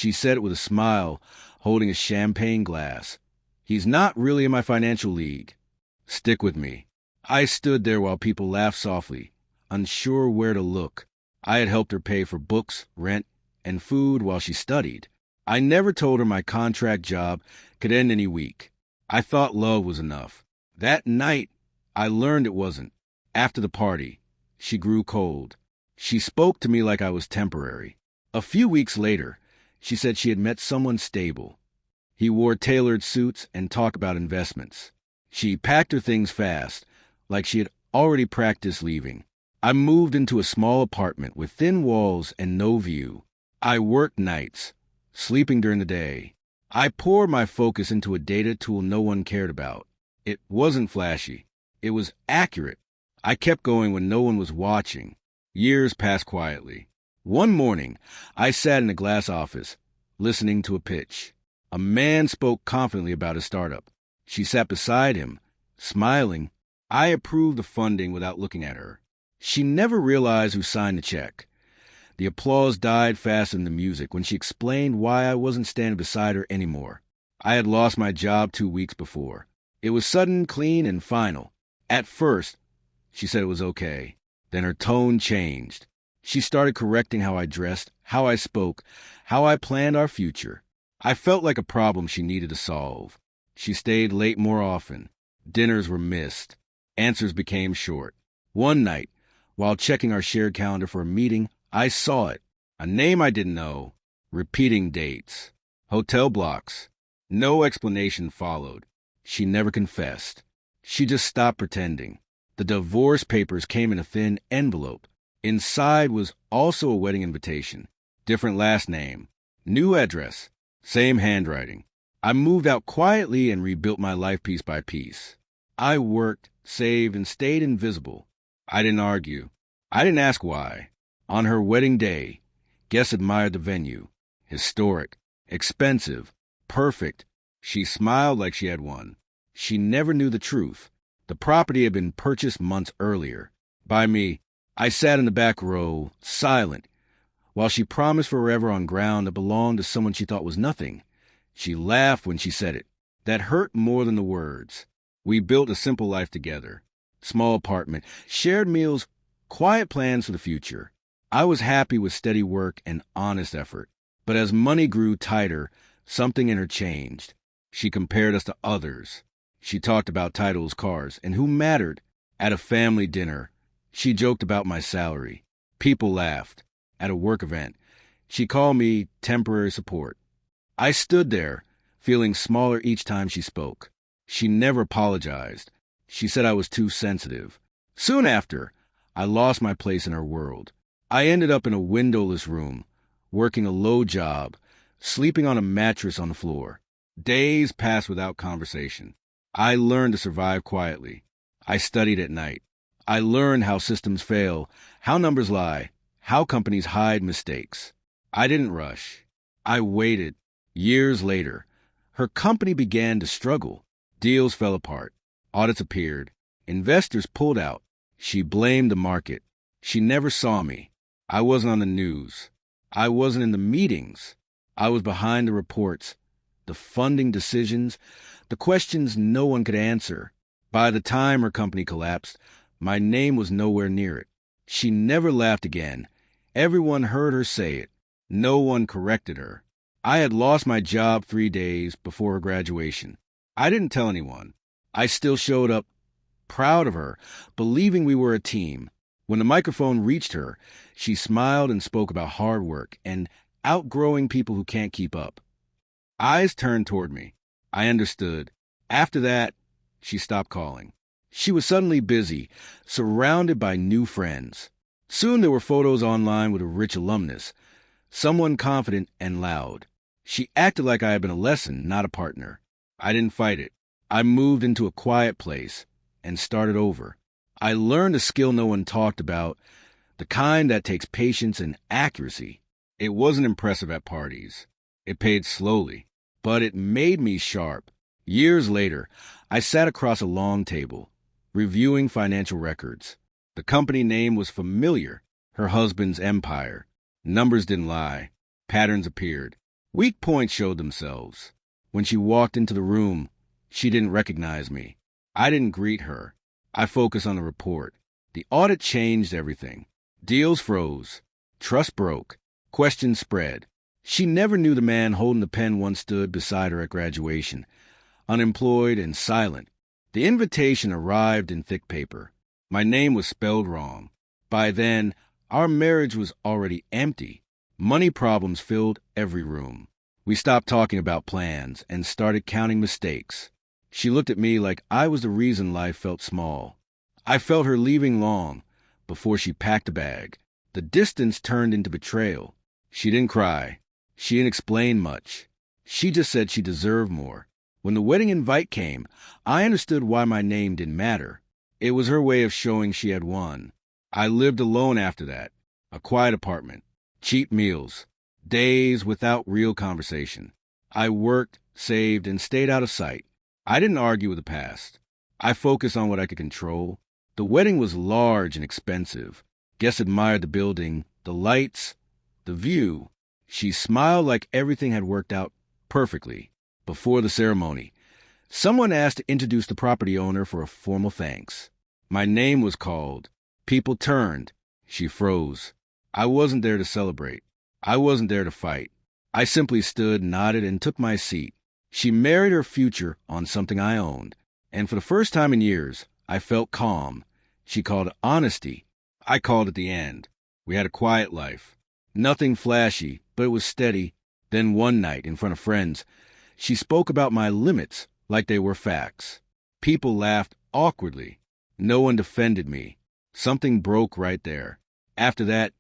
She said it with a smile, holding a champagne glass. He's not really in my financial league. Stick with me. I stood there while people laughed softly, unsure where to look. I had helped her pay for books, rent, and food while she studied. I never told her my contract job could end any week. I thought love was enough. That night, I learned it wasn't. After the party, she grew cold. She spoke to me like I was temporary. A few weeks later, she said she had met someone stable. He wore tailored suits and talked about investments. She packed her things fast, like she had already practiced leaving. I moved into a small apartment with thin walls and no view. I worked nights, sleeping during the day. I poured my focus into a data tool no one cared about. It wasn't flashy. It was accurate. I kept going when no one was watching. Years passed quietly. One morning, I sat in a glass office, listening to a pitch. A man spoke confidently about his startup. She sat beside him, smiling. I approved the funding without looking at her. She never realized who signed the check. The applause died faster than the music when she explained why I wasn't standing beside her anymore. I had lost my job 2 weeks before. It was sudden, clean, and final. At first, she said it was okay. Then her tone changed. She started correcting how I dressed, how I spoke, how I planned our future. I felt like a problem she needed to solve. She stayed late more often. Dinners were missed. Answers became short. One night, while checking our shared calendar for a meeting, I saw it. A name I didn't know. Repeating dates. Hotel blocks. No explanation followed. She never confessed. She just stopped pretending. The divorce papers came in a thin envelope. Inside was also a wedding invitation. Different last name. New address. Same handwriting. I moved out quietly and rebuilt my life piece by piece. I worked, saved, and stayed invisible. I didn't argue. I didn't ask why. On her wedding day, guests admired the venue. Historic, expensive, perfect. She smiled like she had won. She never knew the truth. The property had been purchased months earlier. By me. I sat in the back row, silent, while she promised forever on ground that belonged to someone she thought was nothing. She laughed when she said it. That hurt more than the words. We built a simple life together. Small apartment, shared meals, quiet plans for the future. I was happy with steady work and honest effort. But as money grew tighter, something in her changed. She compared us to others. She talked about titles, cars, and who mattered. At a family dinner, she joked about my salary. People laughed. At a work event, she called me temporary support. I stood there, feeling smaller each time she spoke. She never apologized. She said I was too sensitive. Soon after, I lost my place in her world. I ended up in a windowless room, working a low job, sleeping on a mattress on the floor. Days passed without conversation. I learned to survive quietly. I studied at night. I learned how systems fail, how numbers lie, how companies hide mistakes. I didn't rush. I waited. Years later, her company began to struggle. Deals fell apart. Audits appeared. Investors pulled out. She blamed the market. She never saw me. I wasn't on the news. I wasn't in the meetings. I was behind the reports, the funding decisions, the questions no one could answer. By the time her company collapsed, my name was nowhere near it. She never laughed again. Everyone heard her say it. No one corrected her. I had lost my job 3 days before her graduation. I didn't tell anyone. I still showed up, proud of her, believing we were a team. When the microphone reached her, she smiled and spoke about hard work and outgrowing people who can't keep up. Eyes turned toward me. I understood. After that, she stopped calling. She was suddenly busy, surrounded by new friends. Soon there were photos online with a rich alumnus, someone confident and loud. She acted like I had been a lesson, not a partner. I didn't fight it. I moved into a quiet place and started over. I learned a skill no one talked about, the kind that takes patience and accuracy. It wasn't impressive at parties. It paid slowly, but it made me sharp. Years later, I sat across a long table, reviewing financial records. The company name was familiar, her husband's empire. Numbers didn't lie. Patterns appeared. Weak points showed themselves. When she walked into the room, she didn't recognize me. I didn't greet her. I focused on the report. The audit changed everything. Deals froze. Trust broke. Questions spread. She never knew the man holding the pen once stood beside her at graduation, unemployed and silent. The invitation arrived in thick paper. My name was spelled wrong. By then, our marriage was already empty. Money problems filled every room. We stopped talking about plans and started counting mistakes. She looked at me like I was the reason life felt small. I felt her leaving long before she packed a bag. The distance turned into betrayal. She didn't cry. She didn't explain much. She just said she deserved more. When the wedding invite came, I understood why my name didn't matter. It was her way of showing she had won. I lived alone after that. A quiet apartment. Cheap meals. Days without real conversation. I worked, saved, and stayed out of sight. I didn't argue with the past. I focused on what I could control. The wedding was large and expensive. Guests admired the building, the lights, the view. She smiled like everything had worked out perfectly. Before the ceremony, someone asked to introduce the property owner for a formal thanks. My name was called. People turned. She froze. I wasn't there to celebrate. I wasn't there to fight. I simply stood, nodded, and took my seat. She married her future on something I owned. And for the first time in years, I felt calm. She called it honesty. I called it the end. We had a quiet life. Nothing flashy, but it was steady. Then one night, in front of friends, she spoke about my limits like they were facts. People laughed awkwardly. No one defended me. Something broke right there. After that,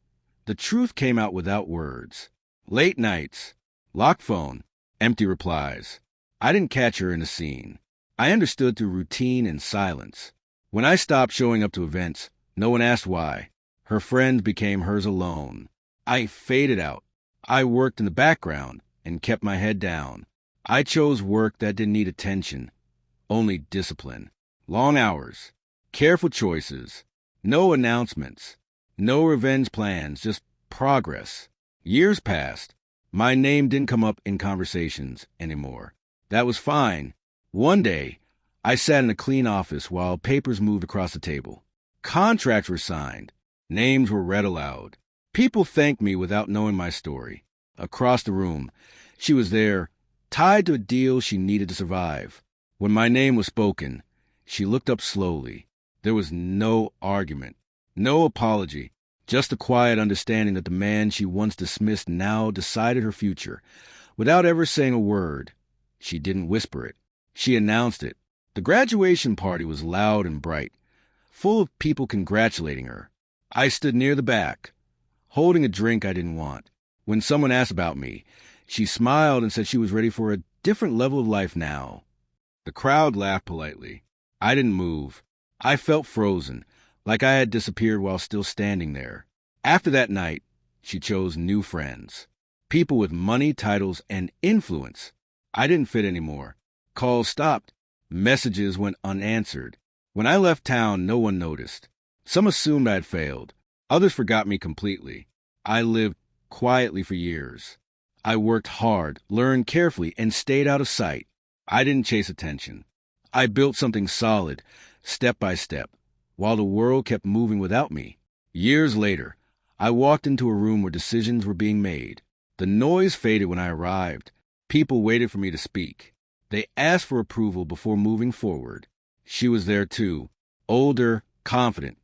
the truth came out without words. Late nights, locked phone, empty replies. I didn't catch her in a scene. I understood through routine and silence. When I stopped showing up to events, no one asked why. Her friends became hers alone. I faded out. I worked in the background and kept my head down. I chose work that didn't need attention, only discipline. Long hours, careful choices, no announcements, no revenge plans, just progress. Years passed. My name didn't come up in conversations anymore. That was fine. One day, I sat in a clean office while papers moved across the table. Contracts were signed. Names were read aloud. People thanked me without knowing my story. Across the room, she was there, tied to a deal she needed to survive. When my name was spoken, she looked up slowly. There was no argument, no apology, just a quiet understanding that the man she once dismissed now decided her future. Without ever saying a word, she didn't whisper it. She announced it. The graduation party was loud and bright, full of people congratulating her. I stood near the back, holding a drink I didn't want. When someone asked about me, she smiled and said she was ready for a different level of life now. The crowd laughed politely. I didn't move. I felt frozen, like I had disappeared while still standing there. After that night, she chose new friends. People with money, titles, and influence. I didn't fit anymore. Calls stopped. Messages went unanswered. When I left town, no one noticed. Some assumed I had failed. Others forgot me completely. I lived quietly for years. I worked hard, learned carefully, and stayed out of sight. I didn't chase attention. I built something solid, step by step, while the world kept moving without me. Years later, I walked into a room where decisions were being made. The noise faded when I arrived. People waited for me to speak. They asked for approval before moving forward. She was there too, older, confident,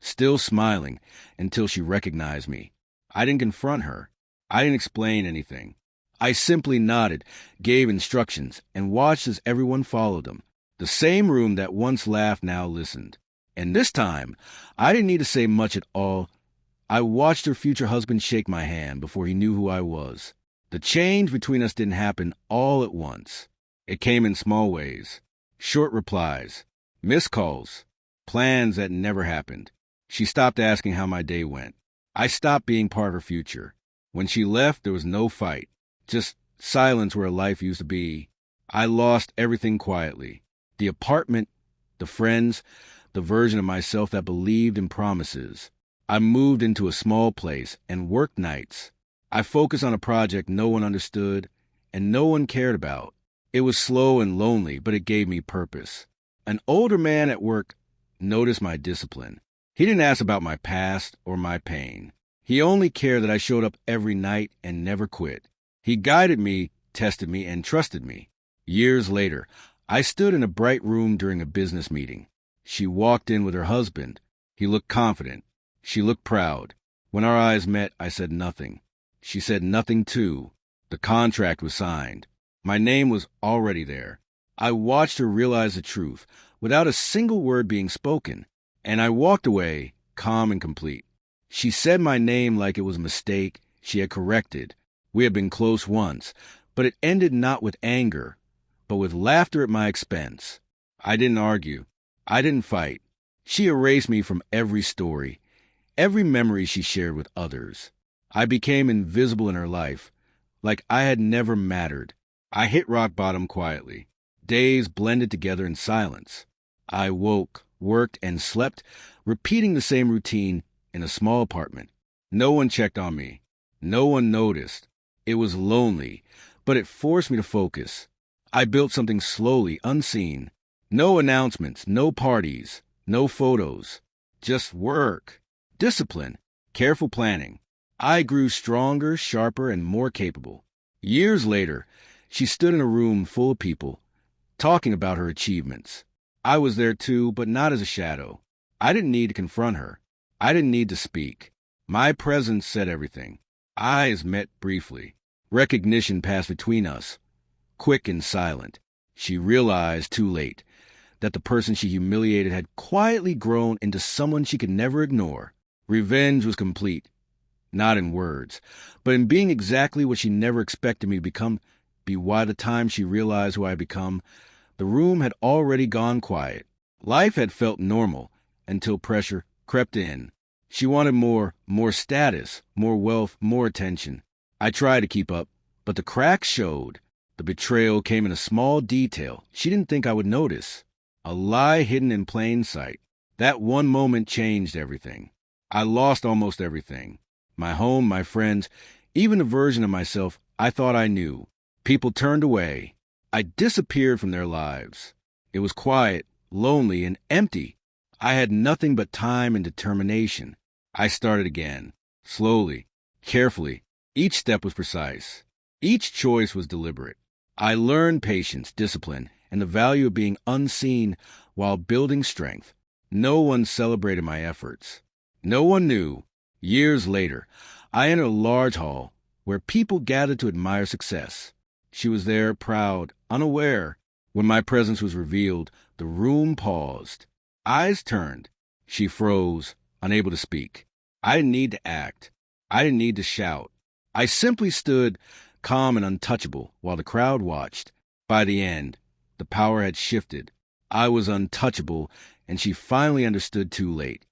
still smiling until she recognized me. I didn't confront her. I didn't explain anything. I simply nodded, gave instructions, and watched as everyone followed them. The same room that once laughed now listened. And this time, I didn't need to say much at all. I watched her future husband shake my hand before he knew who I was. The change between us didn't happen all at once. It came in small ways. Short replies, missed calls, plans that never happened. She stopped asking how my day went. I stopped being part of her future. When she left, there was no fight, just silence where life used to be. I lost everything quietly. The apartment, the friends, the version of myself that believed in promises. I moved into a small place and worked nights. I focused on a project no one understood and no one cared about. It was slow and lonely, but it gave me purpose. An older man at work noticed my discipline. He didn't ask about my past or my pain. He only cared that I showed up every night and never quit. He guided me, tested me, and trusted me. Years later, I stood in a bright room during a business meeting. She walked in with her husband. He looked confident. She looked proud. When our eyes met, I said nothing. She said nothing too. The contract was signed. My name was already there. I watched her realize the truth without a single word being spoken, and I walked away, calm and complete. She said my name like it was a mistake she had corrected. We had been close once, but it ended not with anger, but with laughter at my expense. I didn't argue. I didn't fight. She erased me from every story, every memory she shared with others. I became invisible in her life, like I had never mattered. I hit rock bottom quietly. Days blended together in silence. I woke, worked, and slept, repeating the same routine in a small apartment. No one checked on me. No one noticed. It was lonely, but it forced me to focus. I built something slowly, unseen. No announcements, no parties, no photos. Just work, discipline, careful planning. I grew stronger, sharper, and more capable. Years later, she stood in a room full of people, talking about her achievements. I was there too, but not as a shadow. I didn't need to confront her. I didn't need to speak. My presence said everything. Eyes met briefly. Recognition passed between us, quick and silent. She realized too late that the person she humiliated had quietly grown into someone she could never ignore. Revenge was complete, not in words, but in being exactly what she never expected me to become. By the time she realized who I had become, the room had already gone quiet. Life had felt normal until pressure crept in. She wanted more status, more wealth, more attention. I tried to keep up, but the cracks showed. The betrayal came in a small detail she didn't think I would notice. A lie hidden in plain sight. That one moment changed everything. I lost almost everything. My home, my friends, even the version of myself I thought I knew. People turned away. I disappeared from their lives. It was quiet, lonely, and empty. I had nothing but time and determination. I started again, slowly, carefully. Each step was precise. Each choice was deliberate. I learned patience, discipline, and the value of being unseen while building strength. No one celebrated my efforts. No one knew. Years later, I entered a large hall where people gathered to admire success. She was there, proud, unaware. When my presence was revealed, the room paused. Eyes turned. She froze, unable to speak. I didn't need to act. I didn't need to shout. I simply stood, calm and untouchable, while the crowd watched. By the end, the power had shifted. I was untouchable, and she finally understood too late.